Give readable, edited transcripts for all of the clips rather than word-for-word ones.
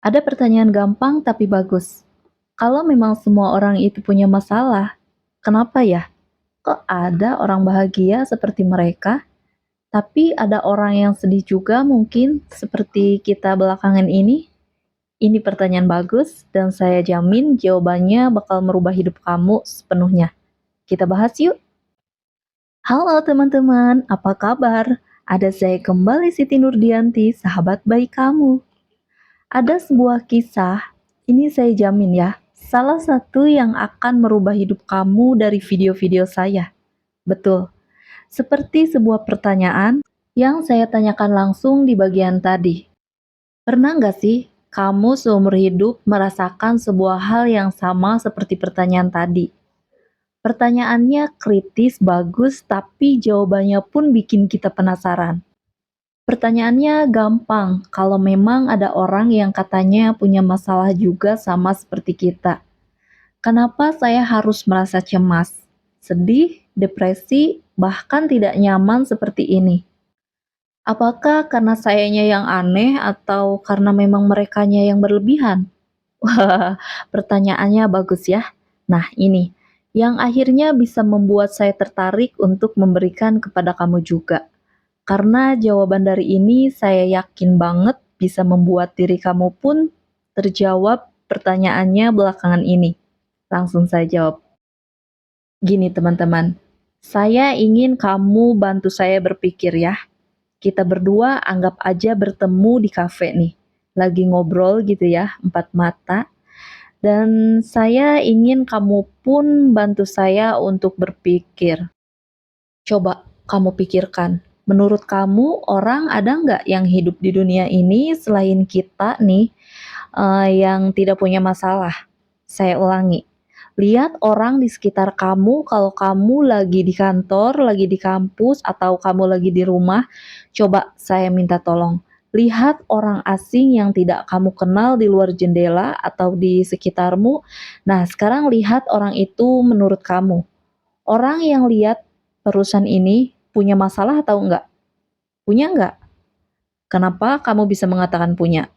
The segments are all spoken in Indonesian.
Ada pertanyaan gampang tapi bagus. Kalau memang semua orang itu punya masalah, kenapa ya? Kok ada orang bahagia seperti mereka, tapi ada orang yang sedih juga mungkin seperti kita belakangan ini? Ini pertanyaan bagus dan saya jamin jawabannya bakal merubah hidup kamu sepenuhnya. Kita bahas yuk. Halo teman-teman, apa kabar? Ada saya kembali Siti Nurdianti, sahabat baik kamu. Ada sebuah kisah, ini saya jamin ya, salah satu yang akan merubah hidup kamu dari video-video saya. Betul, seperti sebuah pertanyaan yang saya tanyakan langsung di bagian tadi. Pernah nggak sih kamu seumur hidup merasakan sebuah hal yang sama seperti pertanyaan tadi? Pertanyaannya kritis, bagus, tapi jawabannya pun bikin kita penasaran. Pertanyaannya gampang, kalau memang ada orang yang katanya punya masalah juga sama seperti kita. Kenapa saya harus merasa cemas, sedih, depresi, bahkan tidak nyaman seperti ini? Apakah karena sayanya yang aneh atau karena memang merekanya yang berlebihan? Wah, pertanyaannya bagus ya. Nah, ini yang akhirnya bisa membuat saya tertarik untuk memberikan kepada kamu juga. Karena jawaban dari ini saya yakin banget bisa membuat diri kamu pun terjawab pertanyaannya belakangan ini. Langsung saya jawab. Gini teman-teman, saya ingin kamu bantu saya berpikir ya. Kita berdua anggap aja bertemu di kafe nih. Lagi ngobrol gitu ya, empat mata. Dan saya ingin kamu pun bantu saya untuk berpikir. Coba kamu pikirkan, menurut kamu orang ada nggak yang hidup di dunia ini selain kita nih yang tidak punya masalah? Saya ulangi, lihat orang di sekitar kamu kalau kamu lagi di kantor, lagi di kampus, atau kamu lagi di rumah. Coba saya minta tolong, lihat orang asing yang tidak kamu kenal di luar jendela atau di sekitarmu. Nah, sekarang lihat orang itu menurut kamu. Orang yang lihat perusahaan ini punya masalah atau enggak? Punya enggak? Kenapa kamu bisa mengatakan punya?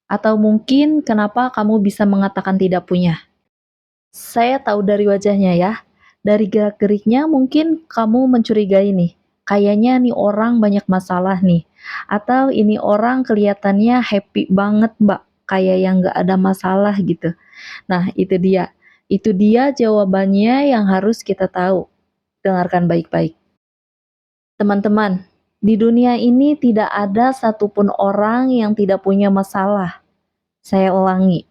Atau mungkin kenapa kamu bisa mengatakan tidak punya? Saya tahu dari wajahnya ya. Dari gerak-geriknya mungkin kamu mencurigai nih. Kayaknya nih orang banyak masalah nih. Atau ini orang kelihatannya happy banget mbak. Kayak yang gak ada masalah gitu. Nah itu dia. Itu dia jawabannya yang harus kita tahu. Dengarkan baik-baik. Teman-teman, di dunia ini tidak ada satupun orang yang tidak punya masalah. Saya ulangi,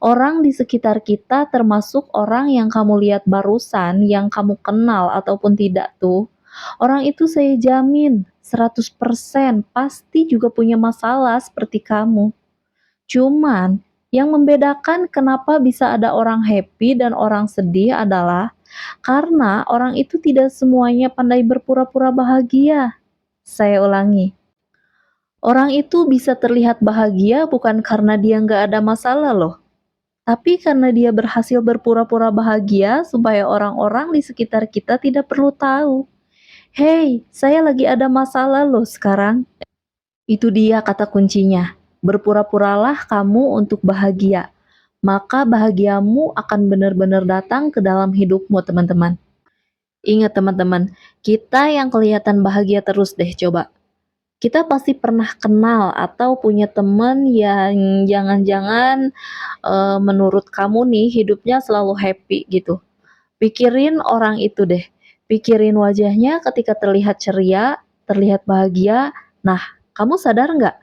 orang di sekitar kita termasuk orang yang kamu lihat barusan, yang kamu kenal ataupun tidak tuh, orang itu saya jamin 100% pasti juga punya masalah seperti kamu. Cuman, yang membedakan kenapa bisa ada orang happy dan orang sedih adalah karena orang itu tidak semuanya pandai berpura-pura bahagia. Saya ulangi, orang itu bisa terlihat bahagia bukan karena dia nggak ada masalah loh, tapi karena dia berhasil berpura-pura bahagia supaya orang-orang di sekitar kita tidak perlu tahu. Hei, saya lagi ada masalah loh sekarang. Itu dia kata kuncinya. Berpura-puralah kamu untuk bahagia. Maka bahagiamu akan benar-benar datang ke dalam hidupmu, teman-teman. Ingat teman-teman, kita yang kelihatan bahagia terus deh coba. Kita pasti pernah kenal atau punya teman yang jangan-jangan menurut kamu nih hidupnya selalu happy gitu. Pikirin orang itu deh. Pikirin wajahnya ketika terlihat ceria, terlihat bahagia. Nah, kamu sadar nggak?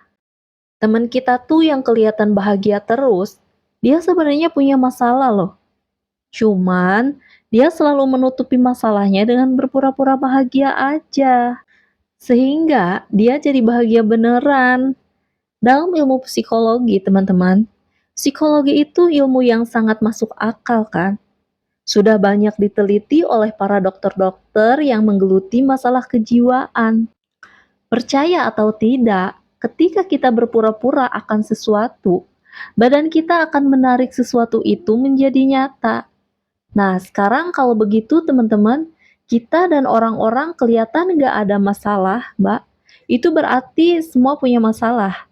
Teman kita tuh yang kelihatan bahagia terus, dia sebenarnya punya masalah loh. Cuman, dia selalu menutupi masalahnya dengan berpura-pura bahagia aja. Sehingga dia jadi bahagia beneran. Dalam ilmu psikologi, teman-teman, psikologi itu ilmu yang sangat masuk akal kan? Sudah banyak diteliti oleh para dokter-dokter yang menggeluti masalah kejiwaan. Percaya atau tidak, ketika kita berpura-pura akan sesuatu, badan kita akan menarik sesuatu itu menjadi nyata. Nah, sekarang kalau begitu teman-teman, kita dan orang-orang kelihatan nggak ada masalah, Mbak. Itu berarti semua punya masalah.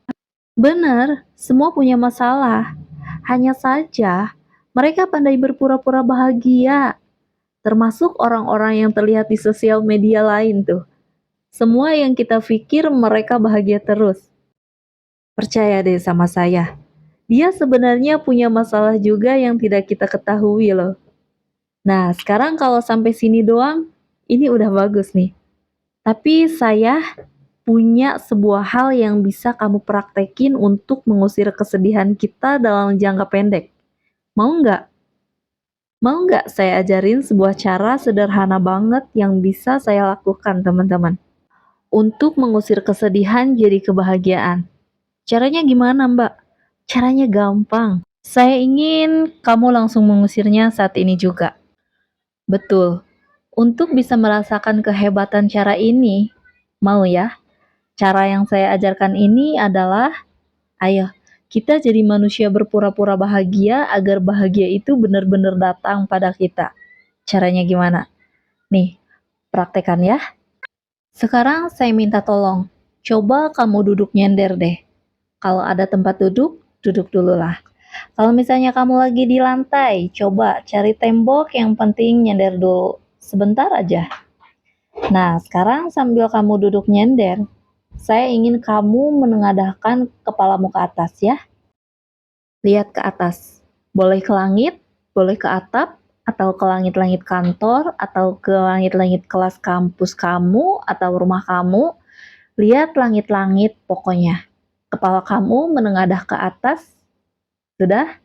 Benar, semua punya masalah. Hanya saja, mereka pandai berpura-pura bahagia, termasuk orang-orang yang terlihat di sosial media lain tuh. Semua yang kita pikir mereka bahagia terus. Percaya deh sama saya. Dia sebenarnya punya masalah juga yang tidak kita ketahui loh. Nah, sekarang kalau sampai sini doang, ini udah bagus nih. Tapi saya punya sebuah hal yang bisa kamu praktekin untuk mengusir kesedihan kita dalam jangka pendek. Mau nggak? Mau nggak saya ajarin sebuah cara sederhana banget yang bisa saya lakukan, teman-teman, untuk mengusir kesedihan jadi kebahagiaan. Caranya gimana, Mbak? Caranya gampang. Saya ingin kamu langsung mengusirnya saat ini juga. Betul. Untuk bisa merasakan kehebatan cara ini, mau ya? Cara yang saya ajarkan ini adalah, ayo, kita jadi manusia berpura-pura bahagia agar bahagia itu benar-benar datang pada kita. Caranya gimana? Nih, praktekan ya. Sekarang saya minta tolong. Coba kamu duduk nyender deh. Kalau ada tempat duduk, duduk dulu lah. Kalau misalnya kamu lagi di lantai, coba cari tembok, yang penting nyender dulu. Sebentar aja. Nah, sekarang sambil kamu duduk nyender, saya ingin kamu menengadahkan kepalamu ke atas ya. Lihat ke atas. Boleh ke langit, boleh ke atap, atau ke langit-langit kantor, atau ke langit-langit kelas kampus kamu, atau rumah kamu. Lihat langit-langit pokoknya. Kepala kamu menengadah ke atas. Sudah?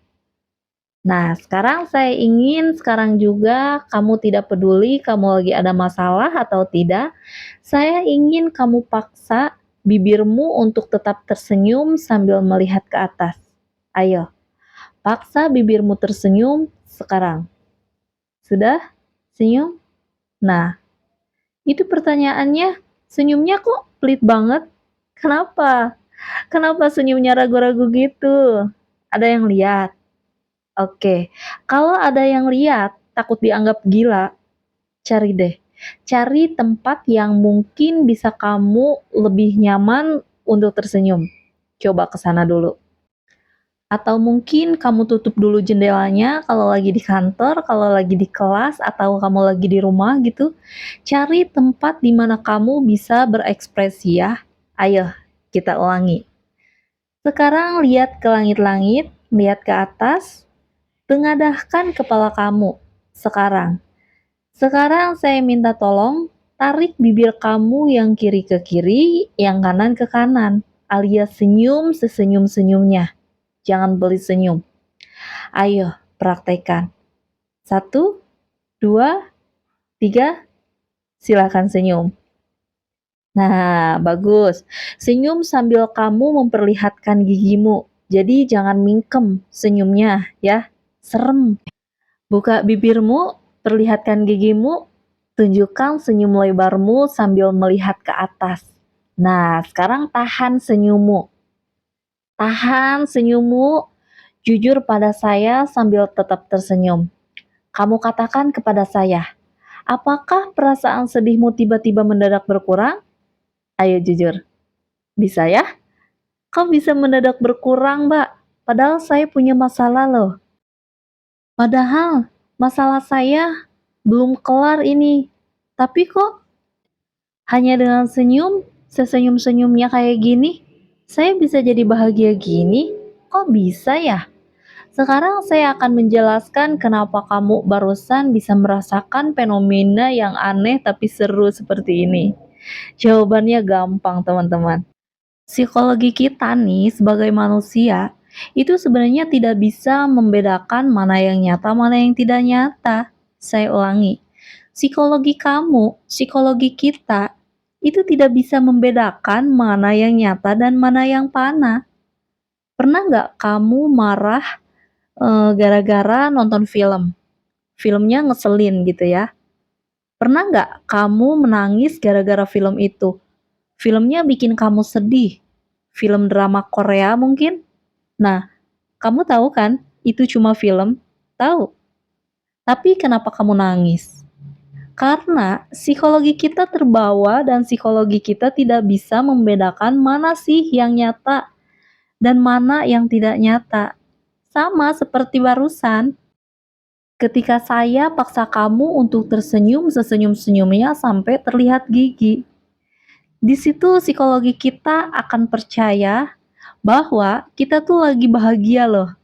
Nah, sekarang saya ingin sekarang juga kamu tidak peduli kamu lagi ada masalah atau tidak. Saya ingin kamu paksa bibirmu untuk tetap tersenyum sambil melihat ke atas. Ayo, paksa bibirmu tersenyum sekarang. Sudah? Senyum? Nah, itu pertanyaannya, senyumnya kok pelit banget? Kenapa? Kenapa senyumnya ragu-ragu gitu? Ada yang lihat? Oke, kalau ada yang lihat, takut dianggap gila, cari deh. Cari tempat yang mungkin bisa kamu lebih nyaman untuk tersenyum. Coba ke sana dulu. Atau mungkin kamu tutup dulu jendelanya kalau lagi di kantor, kalau lagi di kelas, atau kamu lagi di rumah gitu. Cari tempat di mana kamu bisa berekspresi ya. Ayo, kita ulangi. Sekarang lihat ke langit-langit, lihat ke atas, tengadahkan kepala kamu. Sekarang. Sekarang saya minta tolong tarik bibir kamu yang kiri ke kiri, yang kanan ke kanan, alias senyum sesenyum-senyumnya. Jangan beli senyum. Ayo, praktekkan. 1, 2, 3, silakan senyum. Nah, bagus. Senyum sambil kamu memperlihatkan gigimu. Jadi jangan mingkem senyumnya ya. Serem. Buka bibirmu, perlihatkan gigimu, tunjukkan senyum lebarmu sambil melihat ke atas. Nah, sekarang tahan senyummu. Tahan senyummu, jujur pada saya sambil tetap tersenyum. Kamu katakan kepada saya, apakah perasaan sedihmu tiba-tiba mendadak berkurang? Ayo jujur. Bisa ya? Kok bisa mendadak berkurang, Mbak? Padahal saya punya masalah loh. Padahal masalah saya belum kelar ini. Tapi kok hanya dengan senyum, sesenyum-senyumnya kayak gini, saya bisa jadi bahagia gini? Kok bisa ya? Sekarang saya akan menjelaskan kenapa kamu barusan bisa merasakan fenomena yang aneh tapi seru seperti ini. Jawabannya gampang, teman-teman. Psikologi kita nih sebagai manusia itu sebenarnya tidak bisa membedakan mana yang nyata, mana yang tidak nyata. Saya ulangi, psikologi kamu, psikologi kita itu tidak bisa membedakan mana yang nyata dan mana yang panah. Pernah nggak kamu marah gara-gara nonton film? Filmnya ngeselin gitu ya. Pernah nggak kamu menangis gara-gara film itu? Filmnya bikin kamu sedih. Film drama Korea mungkin? Nah, kamu tahu kan, itu cuma film? Tahu. Tapi kenapa kamu nangis? Karena psikologi kita terbawa dan psikologi kita tidak bisa membedakan mana sih yang nyata dan mana yang tidak nyata. Sama seperti barusan, ketika saya paksa kamu untuk tersenyum sesenyum-senyumnya sampai terlihat gigi. Di situ psikologi kita akan percaya bahwa kita tuh lagi bahagia loh,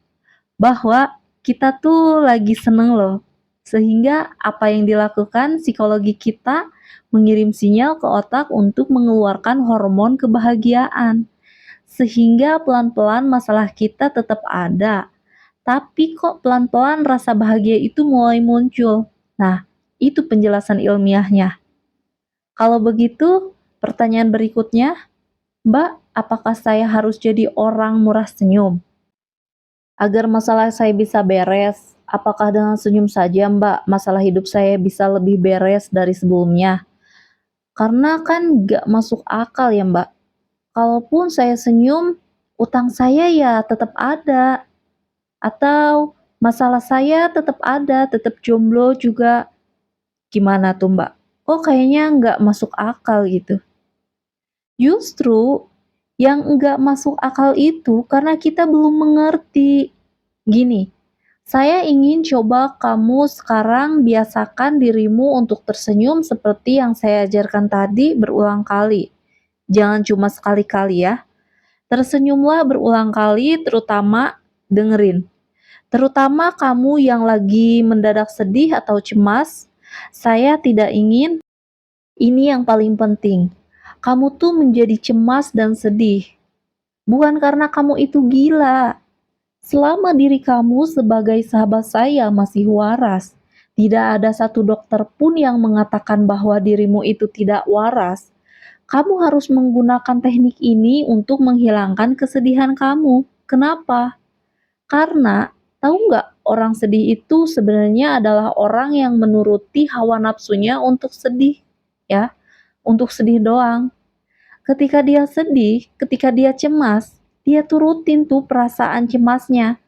bahwa kita tuh lagi seneng loh. Sehingga apa yang dilakukan psikologi kita mengirim sinyal ke otak untuk mengeluarkan hormon kebahagiaan. Sehingga pelan-pelan masalah kita tetap ada, tapi kok pelan-pelan rasa bahagia itu mulai muncul. Nah, itu penjelasan ilmiahnya. Kalau begitu, pertanyaan berikutnya, Mbak, apakah saya harus jadi orang murah senyum? Agar masalah saya bisa beres, apakah dengan senyum saja, Mbak, masalah hidup saya bisa lebih beres dari sebelumnya? Karena kan gak masuk akal ya, Mbak. Kalaupun saya senyum, utang saya ya tetap ada. Atau masalah saya tetap ada, tetap jomblo juga. Gimana tuh, Mbak? Kok kayaknya nggak masuk akal gitu. Justru yang nggak masuk akal itu karena kita belum mengerti. Gini, saya ingin coba kamu sekarang biasakan dirimu untuk tersenyum seperti yang saya ajarkan tadi berulang kali. Jangan cuma sekali-kali ya. Tersenyumlah berulang kali, terutama dengerin. Terutama kamu yang lagi mendadak sedih atau cemas, saya tidak ingin, ini yang paling penting. Kamu tuh menjadi cemas dan sedih. Bukan karena kamu itu gila. Selama diri kamu sebagai sahabat saya masih waras, tidak ada satu dokter pun yang mengatakan bahwa dirimu itu tidak waras. Kamu harus menggunakan teknik ini untuk menghilangkan kesedihan kamu. Kenapa? Karena tahu nggak, orang sedih itu sebenarnya adalah orang yang menuruti hawa nafsunya untuk sedih, ya, untuk sedih doang. Ketika dia sedih, ketika dia cemas, dia turutin tuh perasaan cemasnya.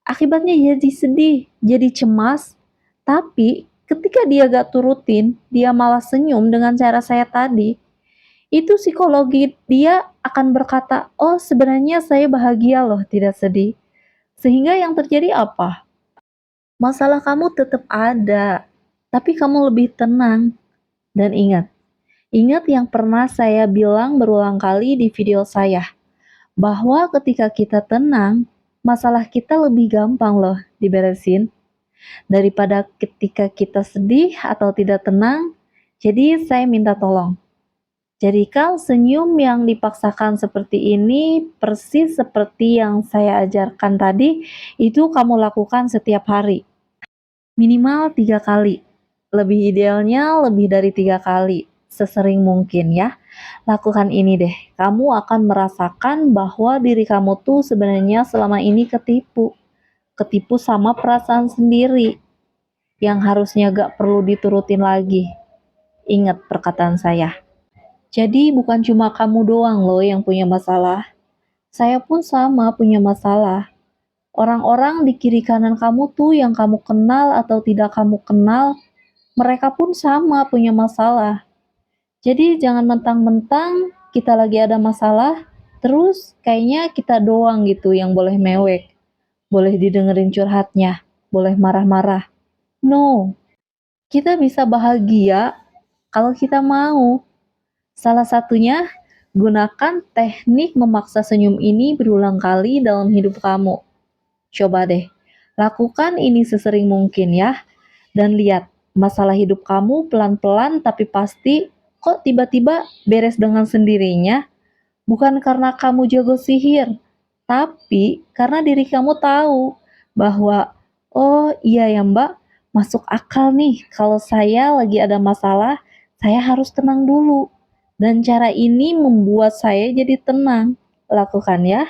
Akibatnya jadi sedih, jadi cemas, tapi ketika dia gak turutin, dia malah senyum dengan cara saya tadi, itu psikologi dia akan berkata, oh sebenarnya saya bahagia loh, tidak sedih. Sehingga yang terjadi apa? Masalah kamu tetap ada, tapi kamu lebih tenang. Dan ingat yang pernah saya bilang berulang kali di video saya, bahwa ketika kita tenang, masalah kita lebih gampang loh diberesin daripada ketika kita sedih atau tidak tenang. Jadi saya minta tolong, jadikan senyum yang dipaksakan seperti ini persis seperti yang saya ajarkan tadi, itu kamu lakukan setiap hari. Minimal 3 kali. Lebih idealnya lebih dari 3 kali. Sesering mungkin ya. Lakukan ini deh. Kamu akan merasakan bahwa diri kamu tuh sebenarnya selama ini ketipu. Ketipu sama perasaan sendiri. Yang harusnya gak perlu diturutin lagi. Ingat perkataan saya. Jadi bukan cuma kamu doang loh yang punya masalah. Saya pun sama punya masalah. Orang-orang di kiri kanan kamu tuh yang kamu kenal atau tidak kamu kenal, mereka pun sama punya masalah. Jadi jangan mentang-mentang kita lagi ada masalah, terus kayaknya kita doang gitu yang boleh mewek, boleh didengerin curhatnya, boleh marah-marah. No, kita bisa bahagia kalau kita mau. Salah satunya, gunakan teknik memaksa senyum ini berulang kali dalam hidup kamu. Coba deh, lakukan ini sesering mungkin ya. Dan lihat, masalah hidup kamu pelan-pelan tapi pasti kok tiba-tiba beres dengan sendirinya. Bukan karena kamu jago sihir, tapi karena diri kamu tahu bahwa, oh iya ya Mbak, masuk akal nih kalau saya lagi ada masalah, saya harus tenang dulu. Dan cara ini membuat saya jadi tenang. Lakukan ya.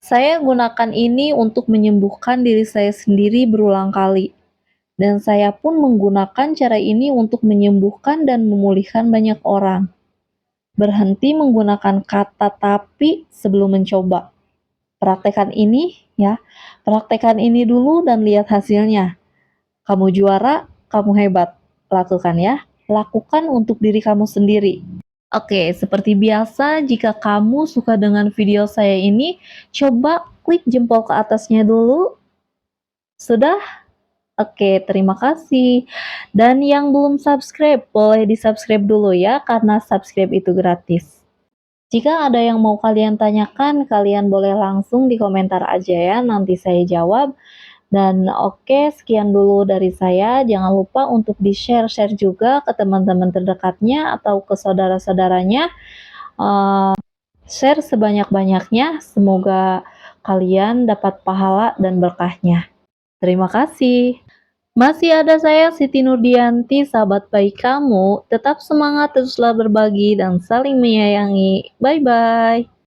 Saya gunakan ini untuk menyembuhkan diri saya sendiri berulang kali. Dan saya pun menggunakan cara ini untuk menyembuhkan dan memulihkan banyak orang. Berhenti menggunakan kata tapi sebelum mencoba. Praktekkan ini ya. Praktekkan ini dulu dan lihat hasilnya. Kamu juara, kamu hebat. Lakukan ya. Lakukan untuk diri kamu sendiri. Oke, seperti biasa, jika kamu suka dengan video saya ini, coba klik jempol ke atasnya dulu. Sudah? Oke, terima kasih. Dan yang belum subscribe, boleh di-subscribe dulu ya, karena subscribe itu gratis. Jika ada yang mau kalian tanyakan, kalian boleh langsung di komentar aja ya, nanti saya jawab. Dan oke, sekian dulu dari saya. Jangan lupa untuk di-share-share juga ke teman-teman terdekatnya atau ke saudara-saudaranya. Share sebanyak-banyaknya. Semoga kalian dapat pahala dan berkahnya. Terima kasih. Masih ada saya Siti Nurdianti, sahabat baik kamu. Tetap semangat, teruslah berbagi dan saling menyayangi. Bye bye.